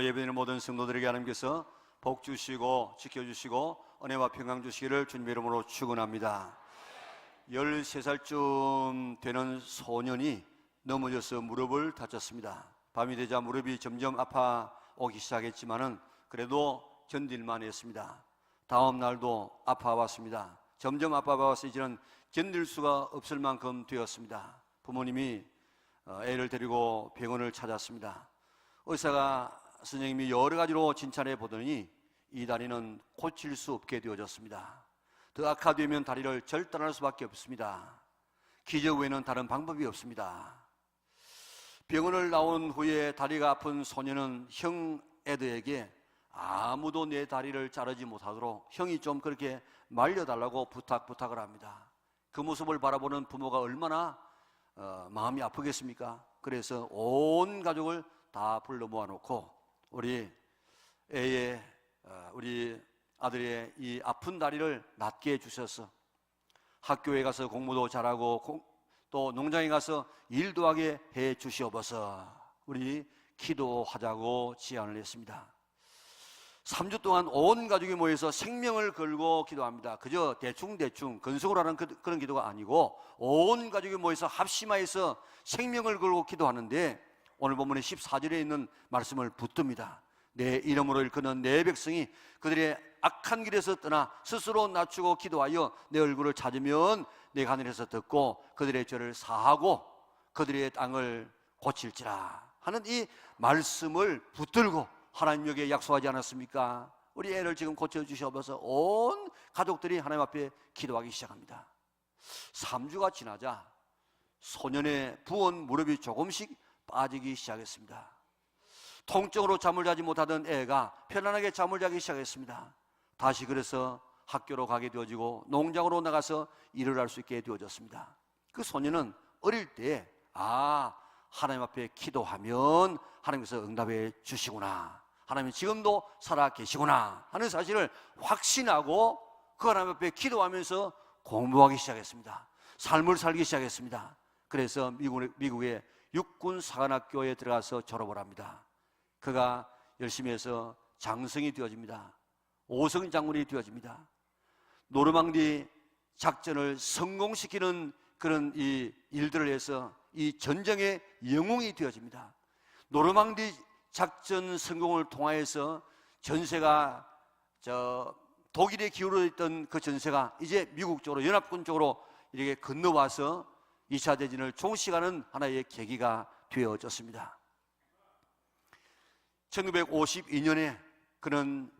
오늘도 예배드리는 모든 성도들에게 하나님께서 복 주시고 지켜주시고 은혜와 평강 주시기를 주님의 이름으로 축원합니다. 13살쯤 되는 소년이 넘어져서 무릎을 다쳤습니다. 밤이 되자 무릎이 점점 아파오기 시작했지만은 그래도 견딜만 했습니다. 다음 날도 아파왔습니다. 점점 아파와서 이제는 견딜 수가 없을 만큼 되었습니다. 부모님이 애를 데리고 병원을 찾았습니다. 의사가 선생님이 여러 가지로 진찰해 보더니 이 다리는 고칠 수 없게 되어졌습니다. 더 악화되면 다리를 절단할 수밖에 없습니다. 기적 외에는 다른 방법이 없습니다. 병원을 나온 후에 다리가 아픈 소년은 형 애들에게 아무도 내 다리를 자르지 못하도록 형이 좀 그렇게 말려달라고 부탁을 합니다. 그 모습을 바라보는 부모가 얼마나 마음이 아프겠습니까? 그래서 온 가족을 다 불러 모아놓고 우리 아들의 이 아픈 다리를 낫게 해주셔서 학교에 가서 공부도 잘하고 또 농장에 가서 일도 하게 해 주시옵소서. 우리 기도하자고 제안을 했습니다. 3주 동안 온 가족이 모여서 생명을 걸고 기도합니다. 그저 대충 건성으로 하는 그런 기도가 아니고 온 가족이 모여서 합심하여서 생명을 걸고 기도하는데 오늘 본문의 14절에 있는 말씀을 붙듭니다. 내 이름으로 일컫는 내 백성이 그들의 악한 길에서 떠나 스스로 낮추고 기도하여 내 얼굴을 찾으면 내가 하늘에서 듣고 그들의 죄를 사하고 그들의 땅을 고칠지라 하는 이 말씀을 붙들고 하나님에게 약속하지 않았습니까? 우리 애를 지금 고쳐주셔서 온 가족들이 하나님 앞에 기도하기 시작합니다. 3주가 지나자 소년의 부은 무릎이 조금씩 빠지기 시작했습니다. 통증으로 잠을 자지 못하던 애가 편안하게 잠을 자기 시작했습니다. 다시 그래서 학교로 가게 되어지고 농장으로 나가서 일을 할 수 있게 되어졌습니다. 그 소년은 어릴 때 하나님 앞에 기도하면 하나님께서 응답해 주시구나, 하나님이 지금도 살아 계시구나 하는 사실을 확신하고 그 하나님 앞에 기도하면서 공부하기 시작했습니다. 삶을 살기 시작했습니다. 그래서 미국의 육군 사관학교에 들어가서 졸업을 합니다. 그가 열심히 해서 장성이 되어집니다. 5성 장군이 되어집니다. 노르망디 작전을 성공시키는 그런 이 일들을 해서 이 전쟁의 영웅이 되어집니다. 노르망디 작전 성공을 통하여서 전세가 독일에 기울어 있던 그 전세가 이제 미국 쪽으로, 연합군 쪽으로 이렇게 건너와서 2차 대전을 종식하는 하나의 계기가 되어졌습니다. 1952년에 그는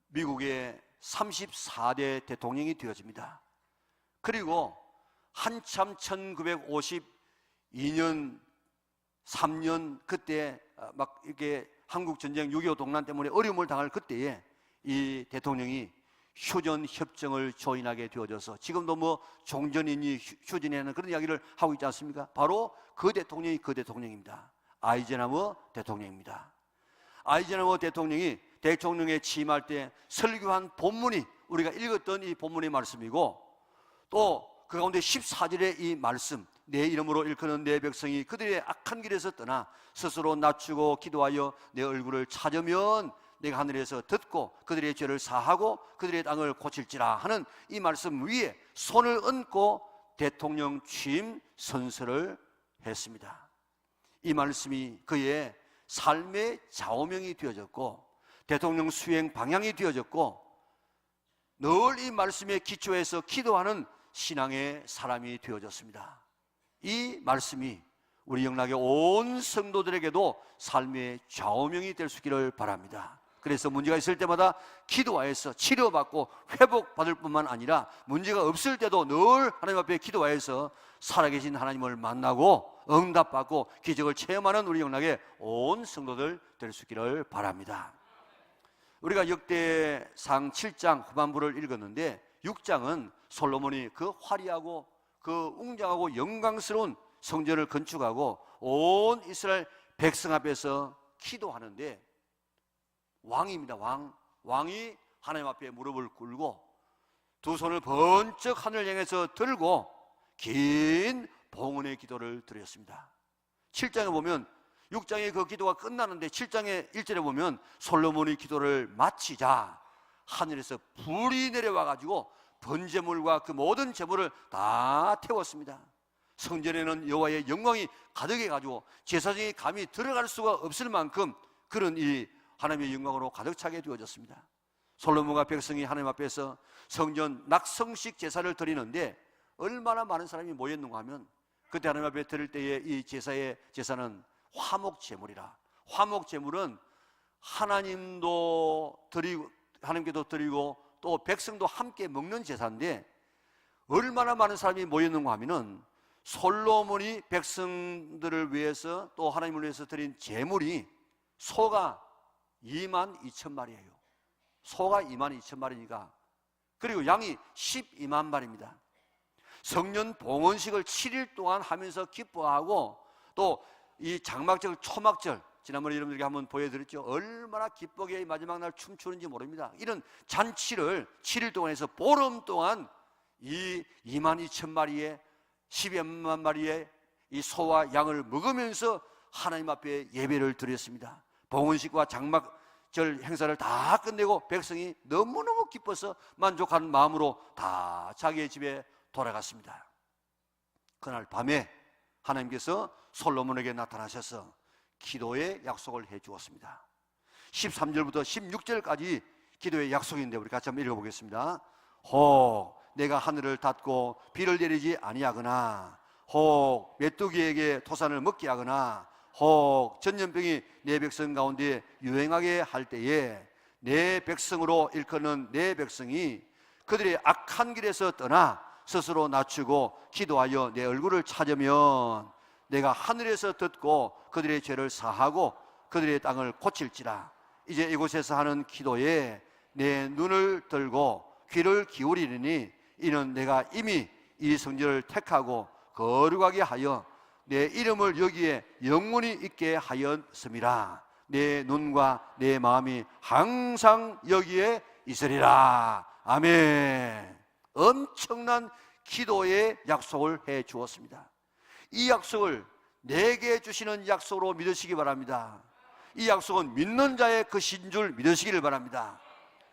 미국의 34대 대통령이 되어집니다. 그리고 한참 1952년 3년 그때 막 이렇게 한국 전쟁 6.25 동란 때문에 어려움을 당할 그때에 이 대통령이 휴전 협정을 조인하게 되어져서 지금도 뭐 종전이니 휴전이라는 그런 이야기를 하고 있지 않습니까? 바로 그 대통령이 그 대통령입니다. 아이젠하워 대통령입니다. 아이젠하워 대통령이 대통령에 취임할 때 설교한 본문이 우리가 읽었던 이 본문의 말씀이고 또 그 가운데 14절의 이 말씀, 내 이름으로 일컫는 내 백성이 그들의 악한 길에서 떠나 스스로 낮추고 기도하여 내 얼굴을 찾으면 내가 하늘에서 듣고 그들의 죄를 사하고 그들의 땅을 고칠지라 하는 이 말씀 위에 손을 얹고 대통령 취임 선서를 했습니다. 이 말씀이 그의 삶의 좌우명이 되어졌고 대통령 수행 방향이 되어졌고 늘 이 말씀에 기초해서 기도하는 신앙의 사람이 되어졌습니다. 이 말씀이 우리 영락의 온 성도들에게도 삶의 좌우명이 될 수 있기를 바랍니다. 그래서 문제가 있을 때마다 기도하여서 치료받고 회복받을 뿐만 아니라 문제가 없을 때도 늘 하나님 앞에 기도하여서 살아계신 하나님을 만나고 응답받고 기적을 체험하는 우리 영락의 온 성도들 될 수 있기를 바랍니다. 우리가 역대상 7장 후반부를 읽었는데 6장은 솔로몬이 그 화려하고 그 웅장하고 영광스러운 성전을 건축하고 온 이스라엘 백성 앞에서 기도하는데 왕입니다. 왕이 하나님 앞에 무릎을 꿇고 두 손을 번쩍 하늘을 향해서 들고 긴 봉헌의 기도를 드렸습니다. 7장에 보면 6장의 그 기도가 끝나는데 7장의 1절에 보면 솔로몬이 기도를 마치자 하늘에서 불이 내려와 가지고 번제물과 그 모든 제물을 다 태웠습니다. 성전에는 여호와의 영광이 가득해 가지고 제사장이 감히 들어갈 수가 없을 만큼 그런 이 하나님의 영광으로 가득 차게 되어졌습니다. 솔로몬과 백성이 하나님 앞에서 성전 낙성식 제사를 드리는데 얼마나 많은 사람이 모였는가 하면, 그때 하나님 앞에 드릴 때에 이 제사는 화목 제물이라. 화목 제물은 하나님도 드리고, 하나님께도 드리고 또 백성도 함께 먹는 제사인데, 얼마나 많은 사람이 모였는가 하면은 솔로몬이 백성들을 위해서 또 하나님을 위해서 드린 제물이 소가 22,000마리예요. 소가 22,000마리니까, 그리고 양이 12만 마리입니다. 성년 봉헌식을 7일 동안 하면서 기뻐하고, 또 이 장막절, 초막절, 지난번에 여러분들에게 한번 보여드렸죠. 얼마나 기쁘게 마지막 날 춤추는지 모릅니다. 이런 잔치를 7일 동안 해서 보름 동안 이 22,000마리의 12만 마리의 이 소와 양을 먹으면서 하나님 앞에 예배를 드렸습니다. 봉헌식과 장막절 행사를 다 끝내고 백성이 너무너무 기뻐서 만족한 마음으로 다 자기의 집에 돌아갔습니다. 그날 밤에 하나님께서 솔로몬에게 나타나셔서 기도의 약속을 해 주었습니다. 13절부터 16절까지 기도의 약속인데 우리 같이 한번 읽어보겠습니다. 혹 내가 하늘을 닫고 비를 내리지 아니하거나, 혹 메뚜기에게 토산을 먹게 하거나, 혹 전염병이 내 백성 가운데 유행하게 할 때에 내 백성으로 일컫는 내 백성이 그들의 악한 길에서 떠나 스스로 낮추고 기도하여 내 얼굴을 찾으면 내가 하늘에서 듣고 그들의 죄를 사하고 그들의 땅을 고칠지라. 이제 이곳에서 하는 기도에 내 눈을 들고 귀를 기울이리니 이는 내가 이미 이 성전을 택하고 거룩하게 하여 내 이름을 여기에 영원히 있게 하였음이라. 내 눈과 내 마음이 항상 여기에 있으리라. 아멘. 엄청난 기도의 약속을 해 주었습니다. 이 약속을 내게 주시는 약속으로 믿으시기 바랍니다. 이 약속은 믿는 자의 것인 줄 믿으시기를 바랍니다.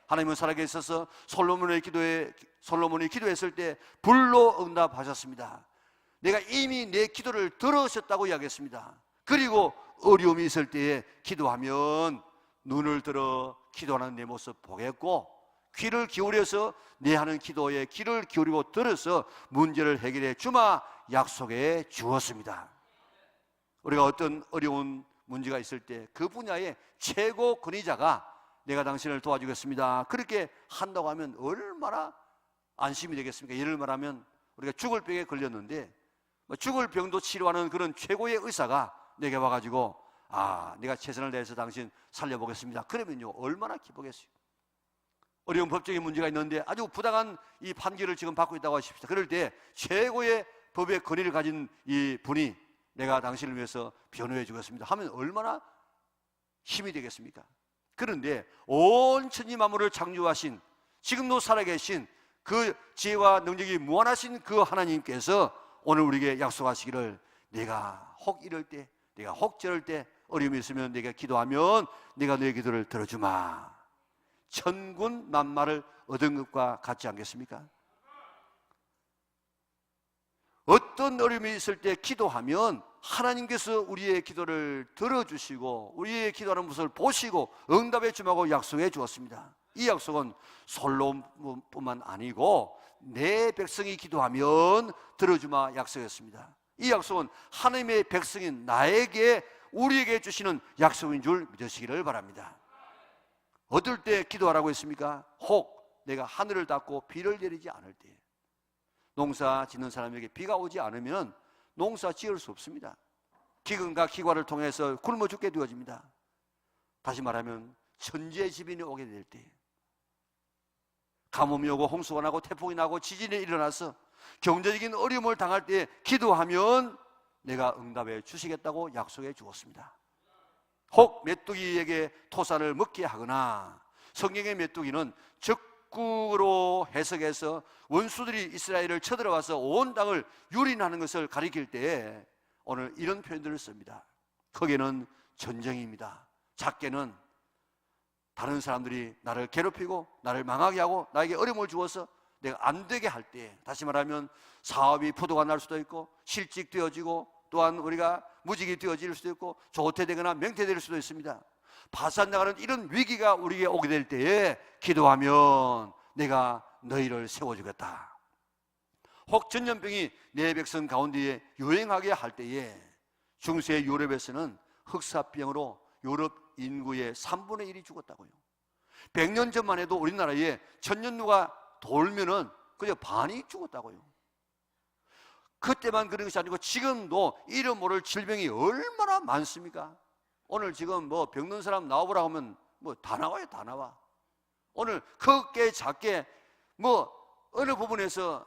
하나님은 살아계셔서 솔로몬이 기도했을 때 불로 응답하셨습니다. 내가 이미 내 기도를 들으셨다고 이야기했습니다. 그리고 어려움이 있을 때에 기도하면 눈을 들어 기도하는 내 모습 보겠고, 귀를 기울여서 내 하는 기도에 귀를 기울이고 들어서 문제를 해결해 주마 약속해 주었습니다. 우리가 어떤 어려운 문제가 있을 때 그 분야의 최고 권위자가 내가 당신을 도와주겠습니다, 그렇게 한다고 하면 얼마나 안심이 되겠습니까? 예를 말하면 우리가 죽을 병에 걸렸는데 죽을 병도 치료하는 그런 최고의 의사가 내게 와가지고 내가 최선을 다해서 당신 살려보겠습니다, 그러면요 얼마나 기쁘겠어요. 어려운 법적인 문제가 있는데 아주 부당한 이 판결을 지금 받고 있다고 하십시오. 그럴 때 최고의 법의 권위를 가진 이 분이 내가 당신을 위해서 변호해 주겠습니다 하면 얼마나 힘이 되겠습니까? 그런데 온 천지 만물을 창조하신, 지금도 살아계신 그 지혜와 능력이 무한하신 그 하나님께서 오늘 우리에게 약속하시기를, 내가 혹 이럴 때, 내가 혹 저럴 때 어려움이 있으면 내가 기도하면 내가 너의 기도를 들어주마. 천군 만마를 얻은 것과 같지 않겠습니까? 어떤 어려움이 있을 때 기도하면 하나님께서 우리의 기도를 들어주시고 우리의 기도하는 모습을 보시고 응답해 주마고 약속해 주었습니다. 이 약속은 솔로몬뿐만 아니고 내 백성이 기도하면 들어주마 약속이었습니다. 이 약속은 하나님의 백성인 나에게, 우리에게 주시는 약속인 줄 믿으시기를 바랍니다. 어떨 때 기도하라고 했습니까? 혹 내가 하늘을 닫고 비를 내리지 않을 때. 농사 짓는 사람에게 비가 오지 않으면 농사 지을 수 없습니다. 기근과 기과를 통해서 굶어 죽게 되어집니다. 다시 말하면 천재지변이 오게 될 때, 가뭄이 오고 홍수가 나고 태풍이 나고 지진이 일어나서 경제적인 어려움을 당할 때 기도하면 내가 응답해 주시겠다고 약속해 주었습니다. 혹 메뚜기에게 토산을 먹게 하거나, 성경의 메뚜기는 적국으로 해석해서 원수들이 이스라엘을 쳐들어와서 온 땅을 유린하는 것을 가리킬 때에 오늘 이런 표현들을 씁니다. 크게는 전쟁입니다. 작게는 다른 사람들이 나를 괴롭히고 나를 망하게 하고 나에게 어려움을 주어서 내가 안 되게 할 때, 다시 말하면 사업이 포도가 날 수도 있고 실직 되어지고 또한 우리가 무직이 되어질 수도 있고 조퇴되거나 명퇴될 수도 있습니다. 파산나가는 이런 위기가 우리에게 오게 될 때에 기도하면 내가 너희를 세워주겠다. 혹 전염병이 내 백성 가운데에 유행하게 할 때에 중세 유럽에서는 흑사병으로 유럽 인구의 3분의 1이 죽었다고요. 100년 전만 해도 우리나라에 천년누가 돌면은 그저 반이 죽었다고요. 그때만 그런 것이 아니고 지금도 이름 모를 질병이 얼마나 많습니까? 오늘 지금 뭐 병든 사람 나와보라 하면 뭐 다 나와요, 다 나와. 오늘 크게 작게 뭐 어느 부분에서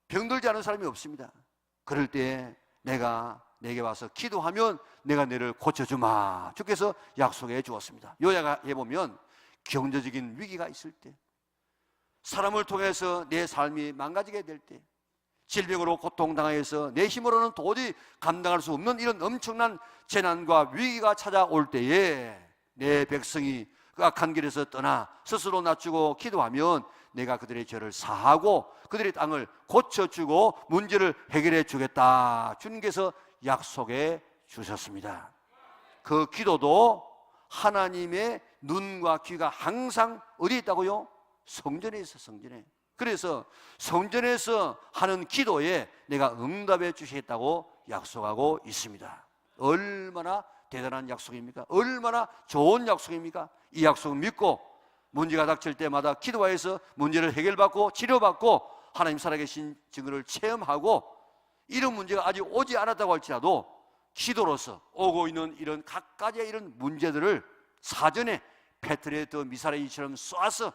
병들지 않은 사람이 없습니다. 그럴 때 내가 내게 와서 기도하면 내가 너를 고쳐주마. 주께서 약속해 주었습니다. 요약해 보면 경제적인 위기가 있을 때, 사람을 통해서 내 삶이 망가지게 될 때, 질병으로 고통당해서 내 힘으로는 도저히 감당할 수 없는 이런 엄청난 재난과 위기가 찾아올 때에 내 백성이 그 악한 길에서 떠나 스스로 낮추고 기도하면 내가 그들의 죄를 사하고 그들의 땅을 고쳐주고 문제를 해결해 주겠다. 주님께서 약속해 주셨습니다. 그 기도도 하나님의 눈과 귀가 항상 어디에 있다고요? 성전에 있어, 성전에. 그래서 성전에서 하는 기도에 내가 응답해 주시겠다고 약속하고 있습니다. 얼마나 대단한 약속입니까? 얼마나 좋은 약속입니까? 이 약속을 믿고 문제가 닥칠 때마다 기도하여서 문제를 해결받고 치료받고 하나님 살아계신 증거를 체험하고 이런 문제가 아직 오지 않았다고 할지라도 기도로서 오고 있는 이런 각가지의 이런 문제들을 사전에 패트레트 미사일처럼 쏴서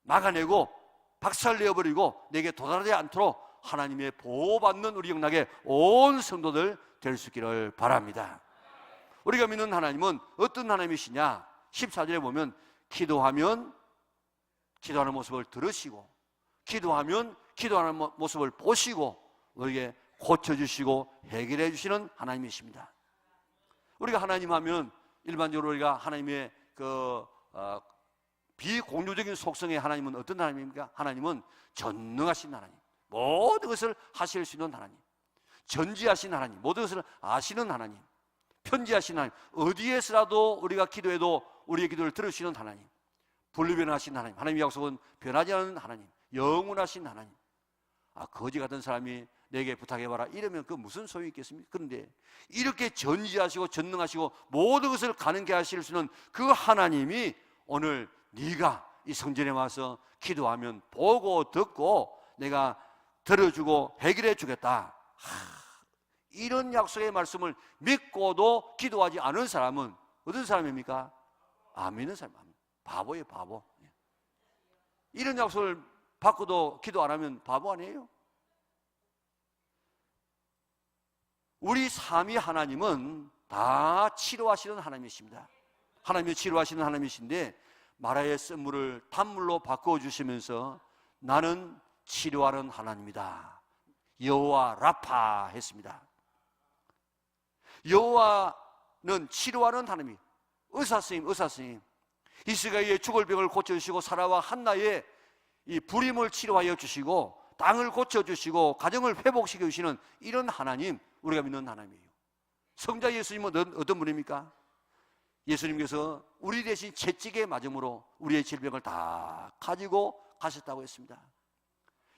막아내고 박살내어버리고 내게 도달하지 않도록 하나님의 보호받는 우리 영락의 온 성도들 될 수 있기를 바랍니다. 우리가 믿는 하나님은 어떤 하나님이시냐? 14절에 보면 기도하면 기도하는 모습을 들으시고 기도하면 기도하는 모습을 보시고 우리에게 고쳐주시고 해결해 주시는 하나님이십니다. 우리가 하나님 하면 일반적으로 우리가 하나님의 비공유적인 속성의 하나님은 어떤 하나님입니까? 하나님은 전능하신 하나님, 모든 것을 하실 수 있는 하나님, 전지하신 하나님, 모든 것을 아시는 하나님, 편지하신 하나님, 어디에서라도 우리가 기도해도 우리의 기도를 들으시는 하나님, 불변하신 하나님, 하나님의 약속은 변하지 않는 하나님, 영원하신 하나님. 거지 같은 사람이 내게 부탁해봐라 이러면 그 무슨 소용이 있겠습니까? 그런데 이렇게 전지하시고 전능하시고 모든 것을 가능케 하실 수 있는 그 하나님이 오늘 네가 이 성전에 와서 기도하면 보고 듣고 내가 들어주고 해결해 주겠다. 이런 약속의 말씀을 믿고도 기도하지 않은 사람은 어떤 사람입니까? 안 믿는 사람, 바보예요, 바보. 이런 약속을 받고도 기도 안 하면 바보 아니에요? 우리 삼위 하나님은 다 치료하시는 하나님이십니다. 하나님이 치료하시는 하나님이신데 마라의 쓴물을 단물로 바꿔주시면서 나는 치료하는 하나님이다. 여호와 라파 했습니다. 여호와는 치료하는 하나님, 의사스님, 의사스님. 이스라엘의 죽을 병을 고쳐주시고 사라와 한나의 이 불임을 치료하여 주시고 땅을 고쳐주시고 가정을 회복시켜 주시는 이런 하나님, 우리가 믿는 하나님이에요. 성자 예수님은 어떤 분입니까? 예수님께서 우리 대신 채찍에 맞음으로 우리의 질병을 다 가지고 가셨다고 했습니다.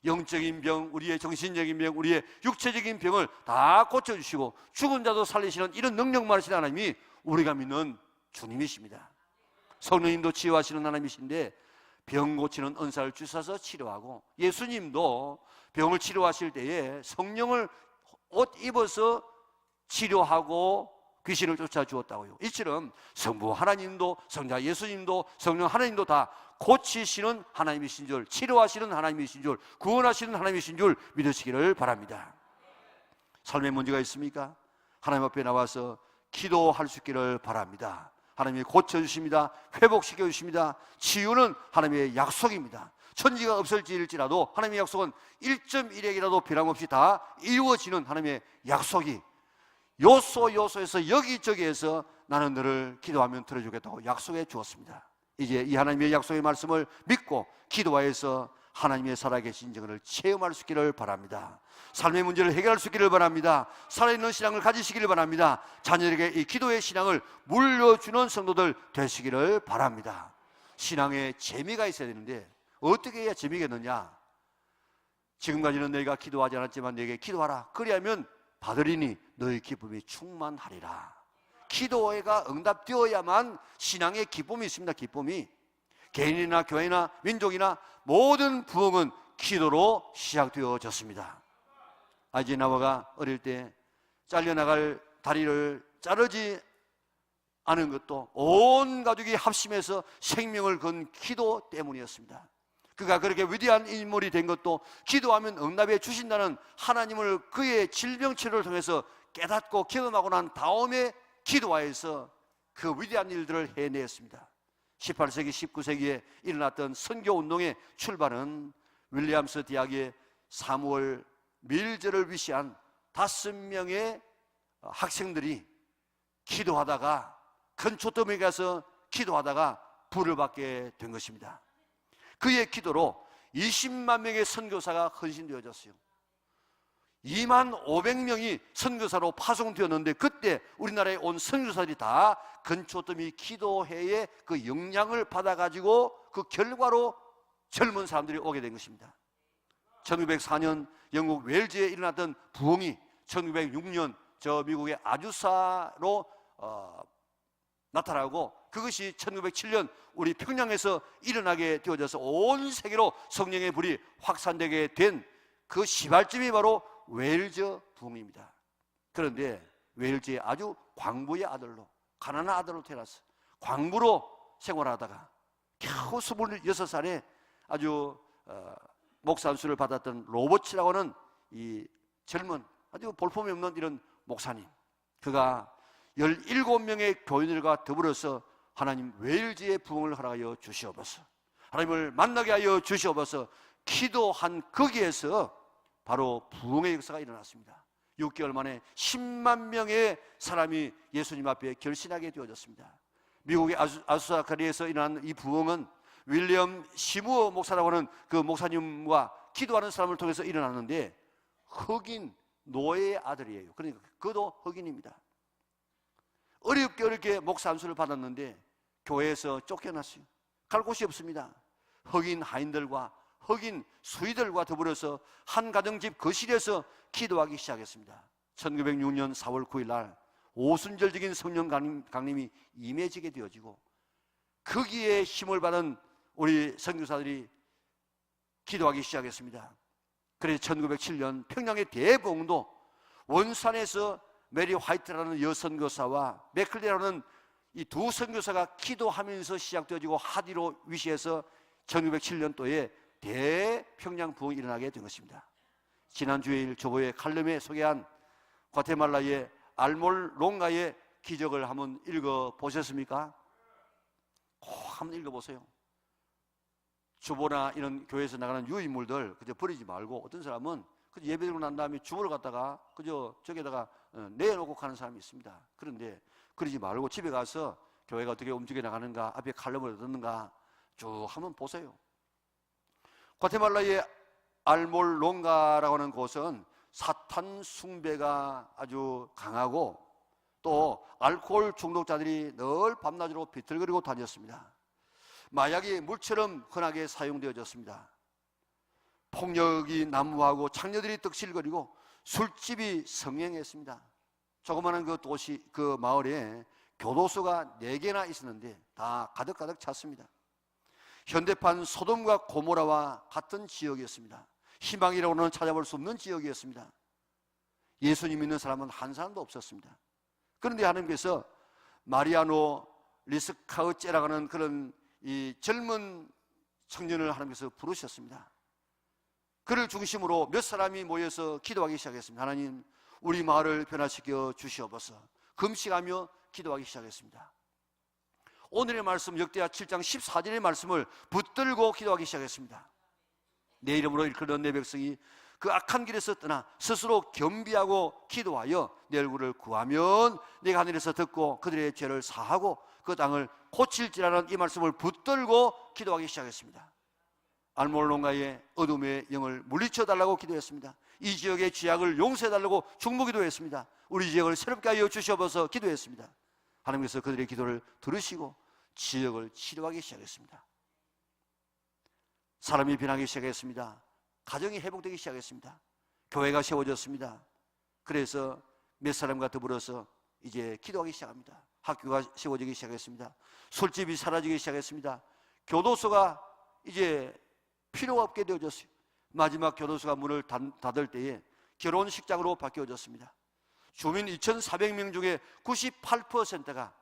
영적인 병, 우리의 정신적인 병, 우리의 육체적인 병을 다 고쳐주시고 죽은 자도 살리시는 이런 능력 많으신 하나님이 우리가 믿는 주님이십니다. 성령님도 치유하시는 하나님이신데 병 고치는 은사를 주셔서 치료하고, 예수님도 병을 치료하실 때에 성령을 옷 입어서 치료하고 귀신을 쫓아주었다고요. 이처럼 성부 하나님도, 성자 예수님도, 성령 하나님도 다 고치시는 하나님이신 줄, 치료하시는 하나님이신 줄, 구원하시는 하나님이신 줄 믿으시기를 바랍니다. 삶에 문제가 있습니까? 하나님 앞에 나와서 기도할 수 있기를 바랍니다. 하나님이 고쳐주십니다. 회복시켜 주십니다. 치유는 하나님의 약속입니다. 천지가 없을지라도 하나님의 약속은 1.1핵이라도 변함없이 다 이루어지는 하나님의 약속이 요소에서 여기저기에서 나는 너를 기도하면 들어주겠다고 약속해 주었습니다. 이제 이 하나님의 약속의 말씀을 믿고 기도하여서 하나님의 살아계신 증언을 체험할 수 있기를 바랍니다. 삶의 문제를 해결할 수 있기를 바랍니다. 살아있는 신앙을 가지시기를 바랍니다. 자녀에게 이 기도의 신앙을 물려주는 성도들 되시기를 바랍니다. 신앙에 재미가 있어야 되는데 어떻게 해야 재미겠느냐? 지금까지는 너희가 기도하지 않았지만 너에게 기도하라. 그리하면 받으리니 너희 기쁨이 충만하리라. 기도가 응답되어야만 신앙의 기쁨이 있습니다. 기쁨이. 개인이나 교회나 민족이나 모든 부흥은 기도로 시작되어졌습니다. 아이젠하워가 어릴 때 잘려나갈 다리를 자르지 않은 것도 온 가족이 합심해서 생명을 건 기도 때문이었습니다. 그가 그렇게 위대한 인물이 된 것도 기도하면 응답해 주신다는 하나님을 그의 질병치료를 통해서 깨닫고 경험하고 난 다음에 기도하여서 그 위대한 일들을 해냈습니다. 18세기, 19세기에 일어났던 선교운동의 출발은 윌리엄스 대학의 사무엘 밀저를 위시한 5명의 학생들이 기도하다가 근초점에 가서 기도하다가 불을 받게 된 것입니다. 그의 기도로 20만 명의 선교사가 헌신되어졌어요. 2만 500명이 선교사로 파송되었는데 그때 우리나라에 온 선교사들이 다 근초점이 기도회의 그 영향을 받아가지고 그 결과로 젊은 사람들이 오게 된 것입니다. 1904년 영국 웰즈에 일어났던 부흥이 1906년 저 미국의 아주사로 나타나고 그것이 1907년 우리 평양에서 일어나게 되어져서 온 세계로 성령의 불이 확산되게 된 그 시발점이 바로 웰즈 부흥입니다. 그런데 웰즈의 아주 광부의 아들로, 가난한 아들로 태어났어. 광부로 생활하다가 겨우 26살에 아주 목사 안수를 받았던 로버츠라고 하는 이 젊은 아주 볼품이 없는 이런 목사님, 그가 17명의 교인들과 더불어서 하나님 웰즈의 부흥을 허락하여 주시옵소서, 하나님을 만나게 하여 주시옵소서 기도한 거기에서 바로 부흥의 역사가 일어났습니다. 6개월 만에 10만 명의 사람이 예수님 앞에 결신하게 되어졌습니다. 미국의 아수사카리에서 일어난 이 부흥은 윌리엄 시무어 목사라고 하는 그 목사님과 기도하는 사람을 통해서 일어났는데 흑인 노예의 아들이에요. 그러니까 그도 흑인입니다. 어렵게 목사 안수를 받았는데 교회에서 쫓겨났어요. 갈 곳이 없습니다. 흑인 하인들과 흑인 수의들과 더불어서 한 가정집 거실에서 기도하기 시작했습니다. 1906년 4월 9일 날 오순절적인 성령 강림이 임해지게 되어지고 거기에 힘을 받은 우리 선교사들이 기도하기 시작했습니다. 그래서 1907년 평양의 대부흥도 원산에서 메리 화이트라는 여선교사와 맥클리라는 이 두 선교사가 기도하면서 시작되어지고 하디로 위시해서 1907년도에 대평양 부흥이 일어나게 된 것입니다. 지난 주일 조보의 칼럼에 소개한 과테말라의 알몰롱가의 기적을 한번 읽어보셨습니까? 꼭 한번 읽어보세요. 주보나 이런 교회에서 나가는 유인물들 그저 버리지 말고, 어떤 사람은 그저 예배드리고 난 다음에 주보를 갖다가 그저 저기다가 내놓고 가는 사람이 있습니다. 그런데 그러지 말고 집에 가서 교회가 어떻게 움직여 나가는가, 앞에 칼럼을 얻었는가 쭉 한번 보세요. 과테말라의 알몰롱가라고 하는 곳은 사탄 숭배가 아주 강하고 또 알코올 중독자들이 늘 밤낮으로 비틀거리고 다녔습니다. 마약이 물처럼 흔하게 사용되어졌습니다. 폭력이 난무하고 창녀들이 떡실거리고 술집이 성행했습니다. 조그마한 그 도시, 그 마을에 교도소가 4개나 있었는데 다 가득가득 찼습니다. 현대판 소돔과 고모라와 같은 지역이었습니다. 희망이라고는 찾아볼 수 없는 지역이었습니다. 예수님 믿는 사람은 한 사람도 없었습니다. 그런데 하나님께서 마리아노 리스카우제라고 하는 그런 이 젊은 청년을 하나님께서 부르셨습니다. 그를 중심으로 몇 사람이 모여서 기도하기 시작했습니다. 하나님, 우리 마을을 변화시켜 주시옵소서. 금식하며 기도하기 시작했습니다. 오늘의 말씀 역대하 7장 14절의 말씀을 붙들고 기도하기 시작했습니다. 내 이름으로 일컬는 내 백성이 그 악한 길에서 떠나 스스로 겸비하고 기도하여 내 얼굴을 구하면 내가 하늘에서 듣고 그들의 죄를 사하고 그 땅을 고칠지라는 이 말씀을 붙들고 기도하기 시작했습니다. 알몰론가의 어둠의 영을 물리쳐달라고 기도했습니다. 이 지역의 죄악을 용서해달라고 중보기도했습니다. 우리 지역을 새롭게 하여 주시옵소서 기도했습니다. 하나님께서 그들의 기도를 들으시고 지역을 치료하기 시작했습니다. 사람이 변하기 시작했습니다. 가정이 회복되기 시작했습니다. 교회가 세워졌습니다. 그래서 몇 사람과 더불어서 이제 기도하기 시작합니다. 학교가 세워지기 시작했습니다. 술집이 사라지기 시작했습니다. 교도소가 이제 필요가 없게 되어졌어요. 마지막 교도소가 문을 닫을 때에 결혼식장으로 바뀌어졌습니다. 주민 2,400명 중에 98%가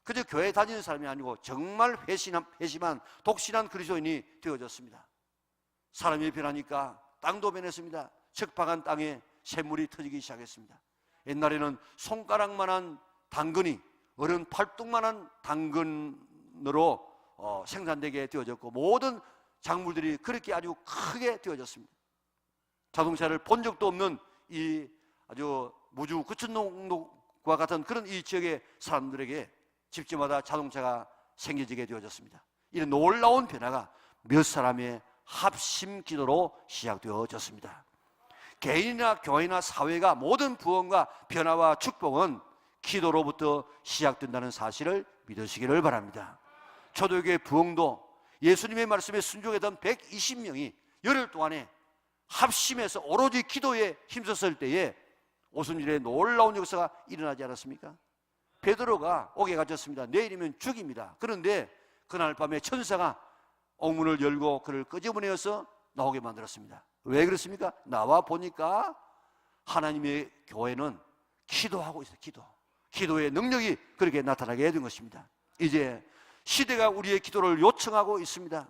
그저 교회 다니는 사람이 아니고 정말 회심한 독실한 그리스도인이 되어졌습니다. 사람이 변하니까 땅도 변했습니다. 척박한 땅에 샘물이 터지기 시작했습니다. 옛날에는 손가락만한 당근이 어른 팔뚝만한 당근으로 생산되게 되어졌고 모든 작물들이 그렇게 아주 크게 되어졌습니다. 자동차를 본 적도 없는 이 아주 무주 구천농과 같은 그런 이 지역의 사람들에게 집집마다 자동차가 생겨지게 되어졌습니다. 이런 놀라운 변화가 몇 사람의 합심 기도로 시작되어졌습니다. 개인이나 교회나 사회가 모든 부흥과 변화와 축복은 기도로부터 시작된다는 사실을 믿으시기를 바랍니다. 초대교회 부흥도 예수님의 말씀에 순종했던 120명이 열흘 동안에 합심해서 오로지 기도에 힘썼을 때에 오순절에 놀라운 역사가 일어나지 않았습니까? 베드로가 옥에 갇혔습니다. 내일이면 죽입니다. 그런데 그날 밤에 천사가 옥문을 열고 그를 끄집어내어서 나오게 만들었습니다. 왜 그렇습니까? 나와 보니까 하나님의 교회는 기도하고 있어요. 기도의 능력이 그렇게 나타나게 된 것입니다. 이제 시대가 우리의 기도를 요청하고 있습니다.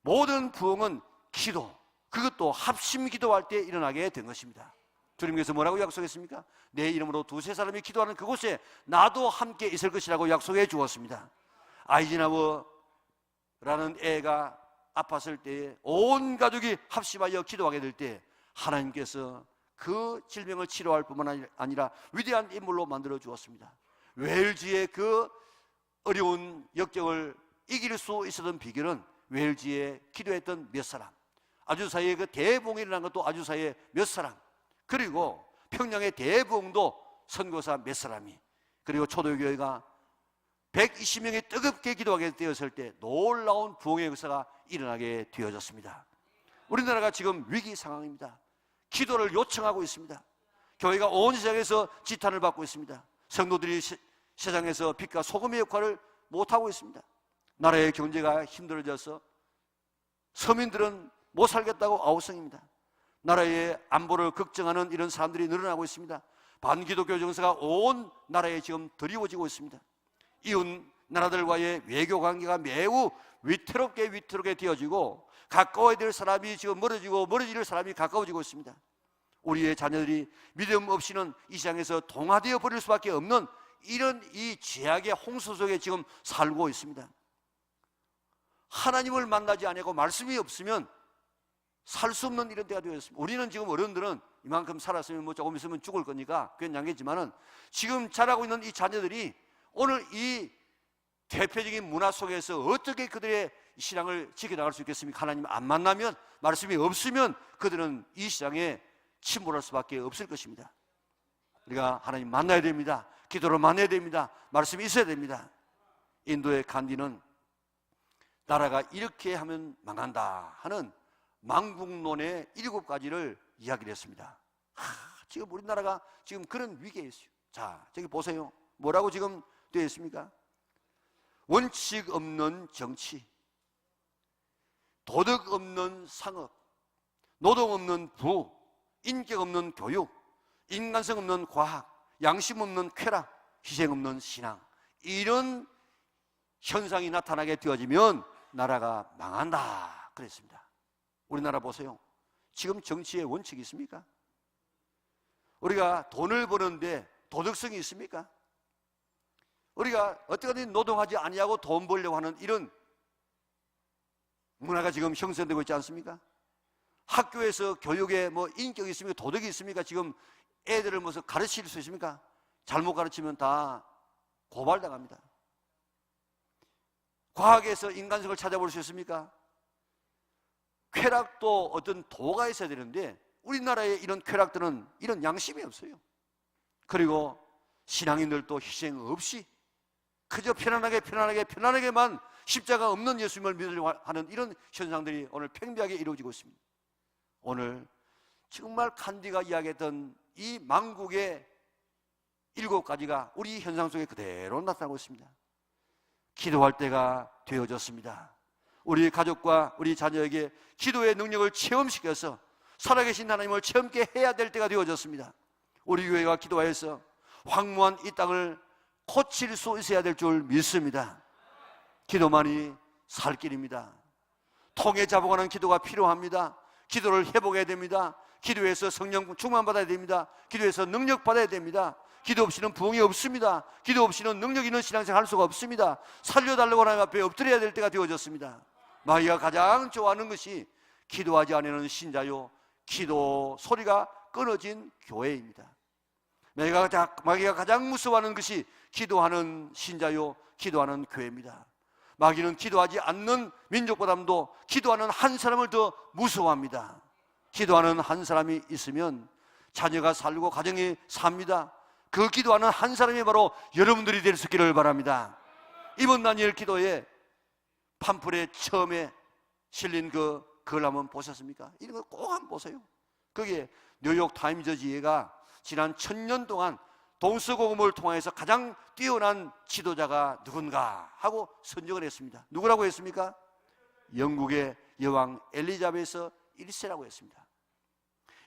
모든 부흥은 기도, 그것도 합심 기도할 때 일어나게 된 것입니다. 주님께서 뭐라고 약속했습니까? 내 이름으로 두세 사람이 기도하는 그곳에 나도 함께 있을 것이라고 약속해 주었습니다. 아이즈나워라는 애가 아팠을 때에 온 가족이 합심하여 기도하게 될 때 하나님께서 그 질병을 치료할 뿐만 아니라 위대한 인물로 만들어 주었습니다. 웨일즈의 그 어려운 역경을 이길 수 있었던 비결은 웨일즈에 기도했던 몇 사람, 아주사의 그 대부흥이 일어난 것도 아주사의 몇 사람, 그리고 평양의 대부흥도 선교사 몇 사람이, 그리고 초대교회가 120명이 뜨겁게 기도하게 되었을 때 놀라운 부흥의 역사가 일어나게 되어졌습니다. 우리나라가 지금 위기 상황입니다. 기도를 요청하고 있습니다. 교회가 온 세상에서 지탄을 받고 있습니다. 성도들이 세상에서 빛과 소금의 역할을 못하고 있습니다. 나라의 경제가 힘들어져서 서민들은 못 살겠다고 아우성입니다. 나라의 안보를 걱정하는 이런 사람들이 늘어나고 있습니다. 반기독교 정세가 온 나라에 지금 드리워지고 있습니다. 이웃 나라들과의 외교 관계가 매우 위태롭게 되어지고 가까워야 될 사람이 지금 멀어질 사람이 가까워지고 있습니다. 우리의 자녀들이 믿음 없이는 이 세상에서 동화되어 버릴 수밖에 없는 이런 이 죄악의 홍수 속에 지금 살고 있습니다. 하나님을 만나지 않고 말씀이 없으면 살 수 없는 이런 때가 되었습니다. 우리는 지금 어른들은 이만큼 살았으면 뭐 조금 있으면 죽을 거니까 그건 양겠지만은 지금 자라고 있는 이 자녀들이 오늘 이 대표적인 문화 속에서 어떻게 그들의 신앙을 지켜나갈 수 있겠습니까? 하나님 안 만나면, 말씀이 없으면 그들은 이 시장에 침몰할 수밖에 없을 것입니다. 우리가 하나님 만나야 됩니다. 기도로 만나야 됩니다. 말씀이 있어야 됩니다. 인도의 간디는 나라가 이렇게 하면 망한다 하는 망국론의 7가지를 이야기를 했습니다. 지금 우리나라가 지금 그런 위기에 있어요. 자, 저기 보세요. 뭐라고 지금 되어 있습니까? 원칙 없는 정치, 도덕 없는 상업, 노동 없는 부, 인격 없는 교육, 인간성 없는 과학, 양심 없는 쾌락, 희생 없는 신앙, 이런 현상이 나타나게 되어지면 나라가 망한다 그랬습니다. 우리나라 보세요. 지금 정치에 원칙이 있습니까? 우리가 돈을 버는데 도덕성이 있습니까? 우리가 어떻게든 노동하지 아니하고 돈 벌려고 하는 이런 문화가 지금 형성되고 있지 않습니까? 학교에서 교육에 뭐 인격이 있습니까? 도덕이 있습니까? 지금 애들을 무슨 가르칠 수 있습니까? 잘못 가르치면 다 고발당합니다. 과학에서 인간성을 찾아볼 수 있습니까? 쾌락도 어떤 도가 있어야 되는데 우리나라의 이런 쾌락들은 이런 양심이 없어요. 그리고 신앙인들도 희생 없이 그저 편안하게만 십자가 없는 예수님을 믿으려고 하는 이런 현상들이 오늘 팽배하게 이루어지고 있습니다. 오늘 정말 칸디가 이야기했던 이 만국의 7가지가 우리 현상 속에 그대로 나타나고 있습니다. 기도할 때가 되어졌습니다. 우리 가족과 우리 자녀에게 기도의 능력을 체험시켜서 살아계신 하나님을 체험케 해야 될 때가 되어졌습니다. 우리 교회가 기도하여서 황무한 이 땅을 고칠 수 있어야 될 줄 믿습니다. 기도만이 살 길입니다. 통에 잡아가는 기도가 필요합니다. 기도를 회복해야 됩니다. 기도에서 성령 충만받아야 됩니다. 기도에서 능력 받아야 됩니다. 기도 없이는 부흥이 없습니다. 기도 없이는 능력 있는 신앙생활 할 수가 없습니다. 살려달라고 하나님 앞에 엎드려야 될 때가 되어졌습니다. 마귀가 가장 좋아하는 것이 기도하지 않는 신자요, 기도 소리가 끊어진 교회입니다. 마귀가 가장 무서워하는 것이 기도하는 신자요, 기도하는 교회입니다. 마귀는 기도하지 않는 민족보다도 기도하는 한 사람을 더 무서워합니다. 기도하는 한 사람이 있으면 자녀가 살고 가정이 삽니다. 그 기도하는 한 사람이 바로 여러분들이 될 수 있기를 바랍니다. 이번 다니엘 기도에 팜플에 처음에 실린 그걸 한번 보셨습니까? 이런 거 꼭 한번 보세요. 거기에 뉴욕 타임즈지가 지난 1000년 동안 동서고금을 통해서 가장 뛰어난 지도자가 누군가 하고 선정을 했습니다. 누구라고 했습니까? 영국의 여왕 엘리자베스 1세라고 했습니다.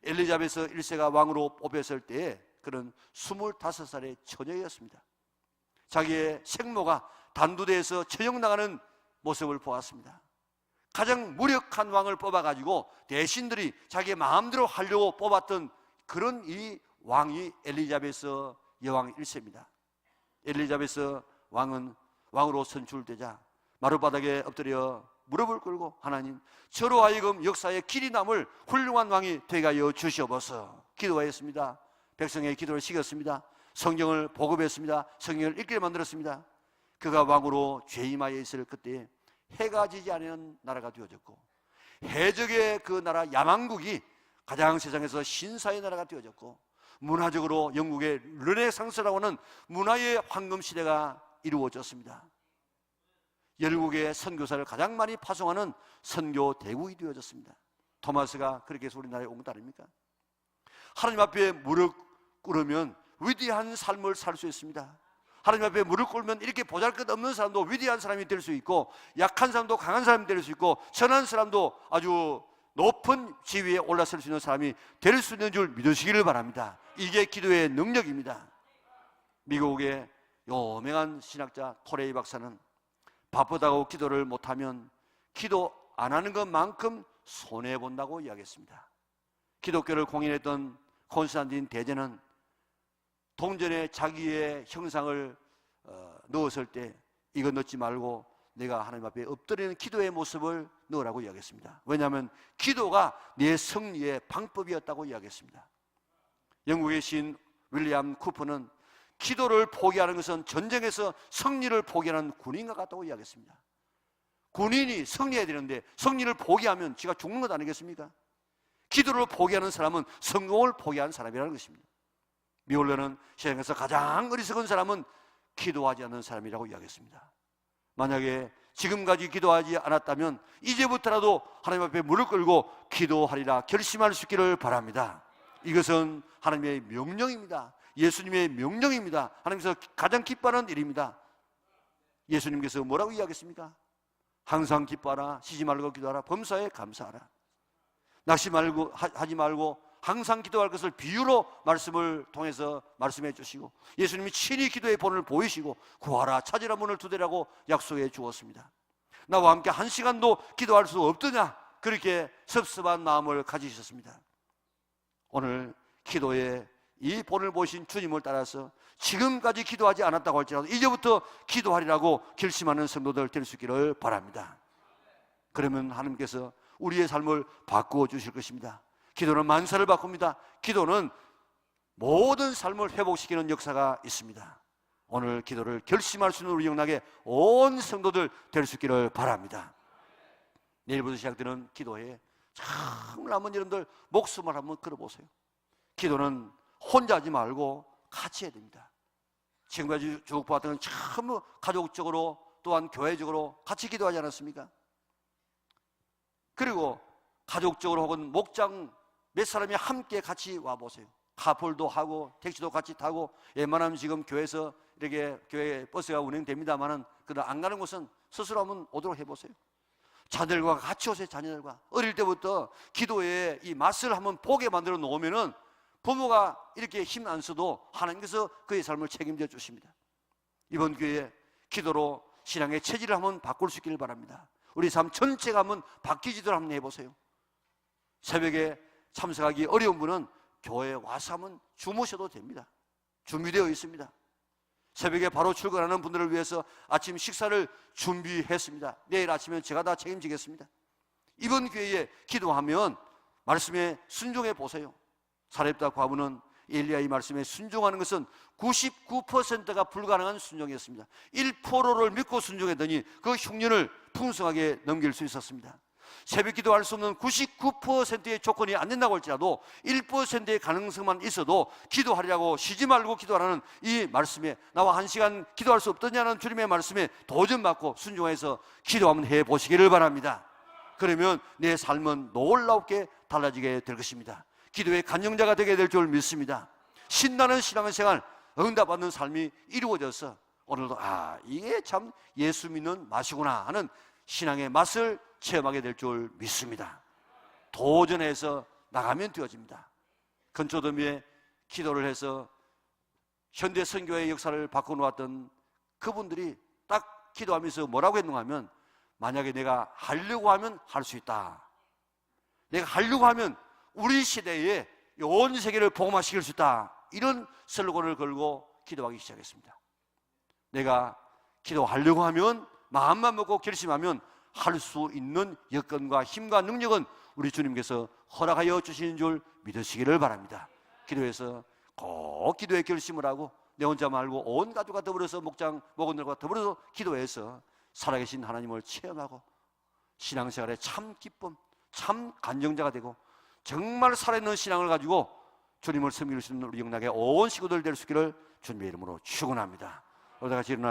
엘리자베스 1세가 왕으로 뽑혔을 때에 그는 25살의 처녀였습니다. 자기의 생모가 단두대에서 처형당하는 모습을 보았습니다. 가장 무력한 왕을 뽑아가지고 대신들이 자기의 마음대로 하려고 뽑았던 그런 이 왕이 엘리자베스 여왕 1세입니다. 엘리자베스 왕은 왕으로 선출되자 마룻바닥에 엎드려 무릎을 꿇고 하나님, 저로 하여금 역사에 길이 남을 훌륭한 왕이 되게 하여 주시옵소서 기도하였습니다. 백성의 기도를 시켰습니다. 성경을 보급했습니다. 성경을 읽게 만들었습니다. 그가 왕으로 죄임하여 있을 그때 해가 지지 않는 나라가 되어졌고, 해적의 그 나라 야만국이 가장 세상에서 신사의 나라가 되어졌고, 문화적으로 영국의 르네상스라고 하는 문화의 황금 시대가 이루어졌습니다. 열국의 선교사를 가장 많이 파송하는 선교 대국이 되어졌습니다. 토마스가 그렇게 해서 우리나라에 온 것 아닙니까? 하나님 앞에 무릎 꿇으면 위대한 삶을 살 수 있습니다. 하나님 앞에 무릎 꿇으면 이렇게 보잘것없는 사람도 위대한 사람이 될 수 있고, 약한 사람도 강한 사람이 될 수 있고, 천한 사람도 아주 높은 지위에 올라설 수 있는 사람이 될 수 있는 줄 믿으시기를 바랍니다. 이게 기도의 능력입니다. 미국의 유명한 신학자 토레이 박사는 바쁘다고 기도를 못하면 기도 안 하는 것만큼 손해본다고 이야기했습니다. 기독교를 공인했던 콘스탄틴 대제는 동전에 자기의 형상을 넣었을 때 이거 넣지 말고 내가 하나님 앞에 엎드리는 기도의 모습을 넣으라고 이야기했습니다. 왜냐하면 기도가 내 승리의 방법이었다고 이야기했습니다. 영국의 시인 윌리엄 쿠퍼는 기도를 포기하는 것은 전쟁에서 승리를 포기하는 군인과 같다고 이야기했습니다. 군인이 승리해야 되는데 승리를 포기하면 지가 죽는 것 아니겠습니까? 기도를 포기하는 사람은 성공을 포기하는 사람이라는 것입니다. 미올레는 세상에서 가장 어리석은 사람은 기도하지 않는 사람이라고 이야기했습니다. 만약에 지금까지 기도하지 않았다면 이제부터라도 하나님 앞에 무릎 꿇고 기도하리라 결심할 수 있기를 바랍니다. 이것은 하나님의 명령입니다. 예수님의 명령입니다. 하나님께서 가장 기뻐하는 일입니다. 예수님께서 뭐라고 이야기했습니까? 항상 기뻐하라, 쉬지 말고 기도하라, 범사에 감사하라. 하지 말고 항상 기도할 것을 비유로 말씀을 통해서 말씀해 주시고, 예수님이 친히 기도의 본을 보이시고 구하라, 찾으라, 문을 두드리라고 약속해 주었습니다. 나와 함께 한 시간도 기도할 수 없더냐, 그렇게 섭섭한 마음을 가지셨습니다. 오늘 기도의 이 본을 보신 주님을 따라서 지금까지 기도하지 않았다고 할지라도 이제부터 기도하리라고 결심하는 성도들 될 수 있기를 바랍니다. 그러면 하나님께서 우리의 삶을 바꾸어 주실 것입니다. 기도는 만사를 바꿉니다. 기도는 모든 삶을 회복시키는 역사가 있습니다. 오늘 기도를 결심할 수 있는 우리 영락의 온 성도들 될 수 있기를 바랍니다. 내일부터 시작되는 기도에 정말 한번 여러분들 목숨을 한번 걸어보세요. 기도는 혼자 하지 말고 같이 해야 됩니다. 지금까지 쭉 보았던 건 참 가족적으로 또한 교회적으로 같이 기도하지 않았습니까? 그리고 가족적으로 혹은 목장 몇 사람이 함께 같이 와보세요. 카풀도 하고 택시도 같이 타고, 웬만하면 지금 교회에서 이렇게 교회 버스가 운행됩니다만은 그러나 안 가는 곳은 스스로 한번 오도록 해보세요. 자녀들과 같이 오세요. 자녀들과 어릴 때부터 기도에 이 맛을 한번 보게 만들어 놓으면은 부모가 이렇게 힘 안 써도 하나님께서 그의 삶을 책임져 주십니다. 이번 기회에 기도로 신앙의 체질을 한번 바꿀 수 있기를 바랍니다. 우리 삶 전체가 한번 바뀌지도록 한번 해보세요. 새벽에 참석하기 어려운 분은 교회에 와서 한번 주무셔도 됩니다. 준비되어 있습니다. 새벽에 바로 출근하는 분들을 위해서 아침 식사를 준비했습니다. 내일 아침에 제가 다 책임지겠습니다. 이번 기회에 기도하면 말씀에 순종해 보세요. 사렙다 과부는 엘리야의 말씀에 순종하는 것은 99%가 불가능한 순종이었습니다. 1%를 믿고 순종했더니 그 흉년을 풍성하게 넘길 수 있었습니다. 새벽 기도할 수 없는 99%의 조건이 안 된다고 할지라도 1%의 가능성만 있어도 기도하려고 쉬지 말고 기도하라는 이 말씀에, 나와 1시간 기도할 수 없더냐는 주님의 말씀에 도전받고 순종해서 기도 한번 해보시기를 바랍니다. 그러면 내 삶은 놀랍게 달라지게 될 것입니다. 기도의 간증자가 되게 될 줄 믿습니다. 신나는 신앙생활, 응답받는 삶이 이루어져서 오늘도 이게 참 예수 믿는 맛이구나 하는 신앙의 맛을 체험하게 될 줄 믿습니다. 도전해서 나가면 되어집니다. 건초더미에 기도를 해서 현대 선교의 역사를 바꿔놓았던 그분들이 딱 기도하면서 뭐라고 했는가 하면, 만약에 내가 하려고 하면 할 수 있다. 내가 하려고 하면 우리 시대에 온 세계를 복음화시킬 수 있다. 이런 슬로건을 걸고 기도하기 시작했습니다. 내가 기도하려고 하면, 마음만 먹고 결심하면 할 수 있는 여건과 힘과 능력은 우리 주님께서 허락하여 주시는 줄 믿으시기를 바랍니다. 기도해서 꼭 기도의 결심을 하고 내 혼자 말고 온 가족과 더불어서 목원들과 더불어서 기도해서 살아계신 하나님을 체험하고 신앙생활의 참 기쁨, 참 간증자가 되고 정말 살아있는 신앙을 가지고 주님을 섬길 수 있는 우리 영락의 온 식구들 될 수 있기를 주님의 이름으로 축원합니다. 그러다 같이 일어나